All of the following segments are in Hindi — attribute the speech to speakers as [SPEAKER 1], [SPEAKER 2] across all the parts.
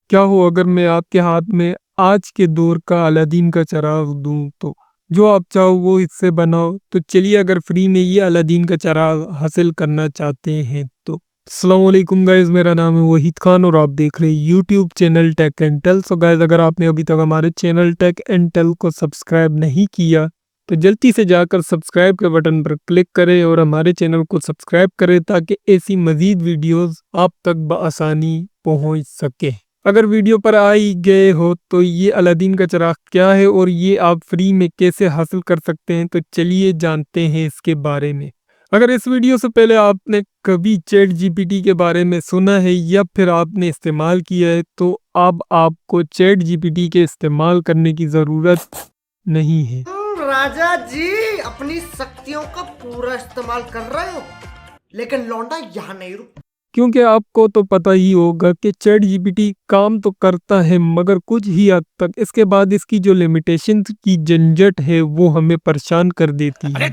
[SPEAKER 1] क्या हो अगर मैं आपके हाथ में आज के दौर का अलादीन का चिराग दूं तो जो आप चाहो वो इससे बनाओ। तो चलिए, अगर फ्री में ये अलादीन का चिराग हासिल करना चाहते हैं तो अस्सलाम वालेकुम गाइस, मेरा नाम है वहीद खान और आप देख रहे हैं YouTube channel tech and tell. So guys, अगर आपने अभी तक हमारे चैनल टेक एंड टेल को सब्सक्राइब नहीं किया तो जल्दी से जाकर सब्सक्राइब के बटन पर क्लिक करें और हमारे चैनल को सब्सक्राइब करें ताकि ऐसी मजीद वीडियोस आप तक बआसानी पहुंच सके। अगर वीडियो पर आ ही गए हो तो ये अलादीन का चिराग क्या है और ये आप फ्री में कैसे हासिल कर सकते हैं, तो चलिए जानते हैं इसके बारे में। अगर इस वीडियो से पहले आपने कभी चैट जीपीटी के बारे में सुना है या फिर आपने इस्तेमाल किया है तो अब आपको चैट जीपीटी के इस्तेमाल करने की ज़रूरत नहीं है।
[SPEAKER 2] राजा जी अपनी शक्तियों का पूरा इस्तेमाल कर रहे हो, लेकिन लौंडा यहाँ नहीं रुक।
[SPEAKER 1] क्योंकि आपको तो पता ही होगा कि चैट जीपीटी काम तो करता है मगर कुछ ही हद तक। इसके बाद इसकी जो लिमिटेशन की झंझट है वो हमें परेशान कर देती है।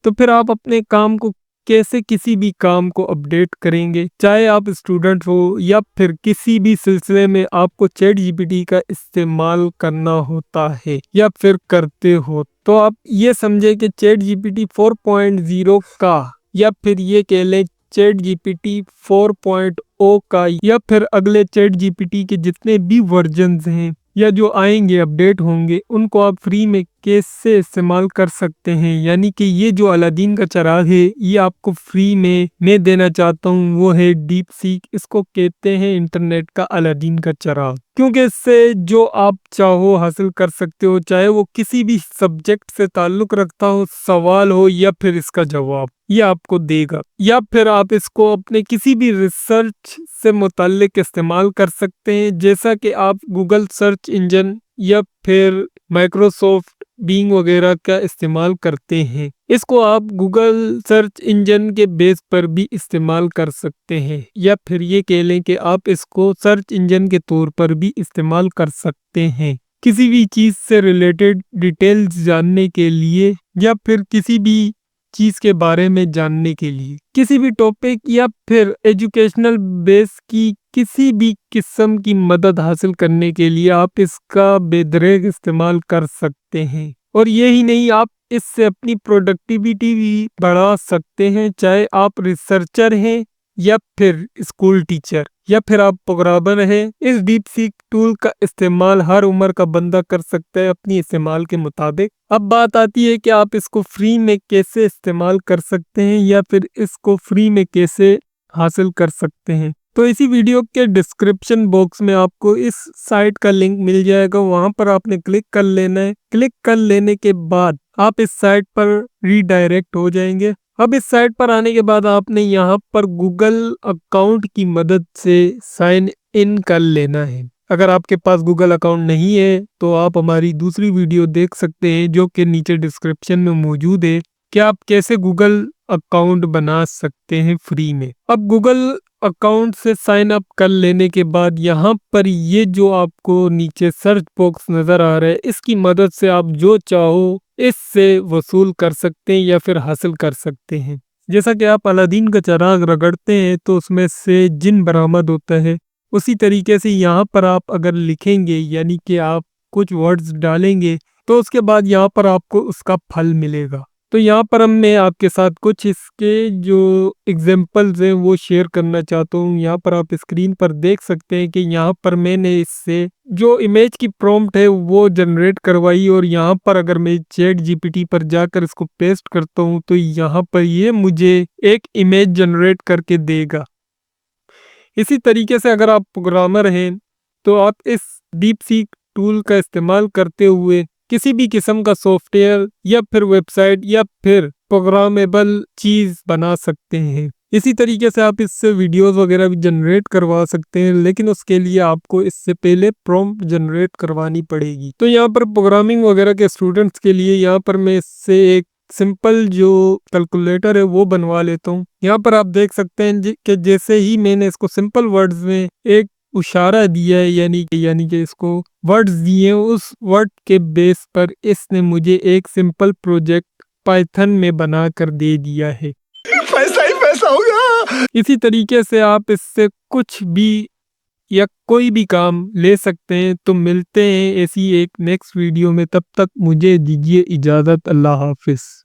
[SPEAKER 1] तो फिर आप अपने काम को कैसे किसी भी काम को अपडेट करेंगे, चाहे आप स्टूडेंट हो या फिर किसी भी सिलसिले में आपको चैट जीपीटी का इस्तेमाल करना होता है या फिर करते हो, तो आप ये समझे कि चैट जीपीटी 4.0 का या फिर ये कह लें चैट जीपीटी 4.0 का या फिर अगले चैट जीपीटी के जितने भी वर्जन्स हैं या जो आएंगे अपडेट होंगे उनको आप फ्री में कैसे इस्तेमाल कर सकते हैं। यानी कि ये जो अलादीन का चिराग है ये आपको फ्री में मैं देना चाहता हूँ, वो है डीप सीक। इसको कहते हैं इंटरनेट का अलादीन का चिराग, क्योंकि इससे जो आप चाहो हासिल कर सकते हो, चाहे वो किसी भी सब्जेक्ट से ताल्लुक रखता हो, सवाल हो या फिर इसका जवाब ये आपको देगा। या फिर आप इसको अपने किसी भी रिसर्च से मुताल्लिक इस्तेमाल कर सकते हैं, जैसा कि आप गूगल सर्च इंजन या फिर माइक्रोसॉफ्ट बिंग वगैरह का इस्तेमाल करते हैं। इसको आप गूगल सर्च इंजन के बेस पर भी इस्तेमाल कर सकते हैं या फिर ये कह लें कि आप इसको सर्च इंजन के तौर पर भी इस्तेमाल कर सकते हैं किसी भी चीज़ से रिलेटेड डिटेल्स जानने के लिए या फिर किसी भी चीज के बारे में जानने के लिए, किसी भी टॉपिक या फिर एजुकेशनल बेस की किसी भी किस्म की मदद हासिल करने के लिए आप इसका बेदरेग इस्तेमाल कर सकते हैं। और यही नहीं, आप इससे अपनी प्रोडक्टिविटी भी बढ़ा सकते हैं, चाहे आप रिसर्चर हैं या फिर स्कूल टीचर या फिर आप प्रोग्रामर हैं। इस डीप सीक टूल का इस्तेमाल हर उम्र का बंदा कर सकता है अपनी इस्तेमाल के मुताबिक। अब बात आती है कि आप इसको फ्री में कैसे इस्तेमाल कर सकते हैं या फिर इसको फ्री में कैसे हासिल कर सकते हैं। तो इसी वीडियो के डिस्क्रिप्शन बॉक्स में आपको इस साइट का लिंक मिल जाएगा, वहां पर आपने क्लिक कर लेना है। क्लिक कर लेने के बाद आप इस साइट पर रीडायरेक्ट हो जाएंगे। अब इस साइट पर आने के बाद आपने यहाँ पर गूगल अकाउंट की मदद से साइन इन कर लेना है। अगर आपके पास गूगल अकाउंट नहीं है तो आप हमारी दूसरी वीडियो देख सकते हैं जो कि नीचे डिस्क्रिप्शन में मौजूद है कि आप कैसे गूगल अकाउंट बना सकते हैं फ्री में। अब गूगल अकाउंट से साइन अप कर लेने के बाद यहाँ पर ये जो आपको नीचे सर्च बॉक्स नजर आ रहा है, इसकी मदद से आप जो चाहो इससे वसूल कर सकते हैं या फिर हासिल कर सकते हैं। जैसा कि आप अलादीन का चिराग रगड़ते हैं तो उसमें से जिन बरामद होता है, उसी तरीके से यहाँ पर आप अगर लिखेंगे यानी कि आप कुछ वर्ड्स डालेंगे तो उसके बाद यहाँ पर आपको उसका फल मिलेगा। तो यहाँ पर मैं आपके साथ कुछ इसके जो एग्जाम्पल्स हैं वो शेयर करना चाहता हूँ। यहाँ पर आप स्क्रीन पर देख सकते हैं कि यहाँ पर मैंने इससे जो इमेज की प्रॉम्प्ट है वो जनरेट करवाई और यहाँ पर अगर मैं चैट जीपीटी पर जाकर इसको पेस्ट करता हूँ तो यहाँ पर ये मुझे एक इमेज जनरेट करके देगा। इसी तरीके से अगर आप प्रोग्रामर हैं तो आप इस डीप सीक टूल का इस्तेमाल करते हुए किसी भी किस्म का सॉफ्टवेयर या फिर वेबसाइट या फिर प्रोग्रामेबल चीज बना सकते हैं। इसी तरीके से आप इससे वीडियोस वगैरह भी जनरेट करवा सकते हैं, लेकिन उसके लिए आपको इससे पहले प्रॉम्प्ट जनरेट करवानी पड़ेगी। तो यहाँ पर प्रोग्रामिंग वगैरह के स्टूडेंट्स के लिए यहाँ पर मैं इससे एक सिंपल जो कैलकुलेटर है वो बनवा लेता हूँ। यहाँ पर आप देख सकते हैं कि जैसे ही मैंने इसको सिंपल वर्ड्स में एक इशारा दिया है यानी कि इसको वर्ड्स दिए, उस वर्ड के बेस पर इसने मुझे एक सिंपल प्रोजेक्ट पाइथन में बना कर दे दिया है।
[SPEAKER 2] पैसा ही पैसा होगा।
[SPEAKER 1] इसी तरीके से आप इससे कुछ भी या कोई भी काम ले सकते हैं। तो मिलते हैं ऐसी एक नेक्स्ट वीडियो में, तब तक मुझे दीजिए इजाज़त। अल्लाह हाफिज़।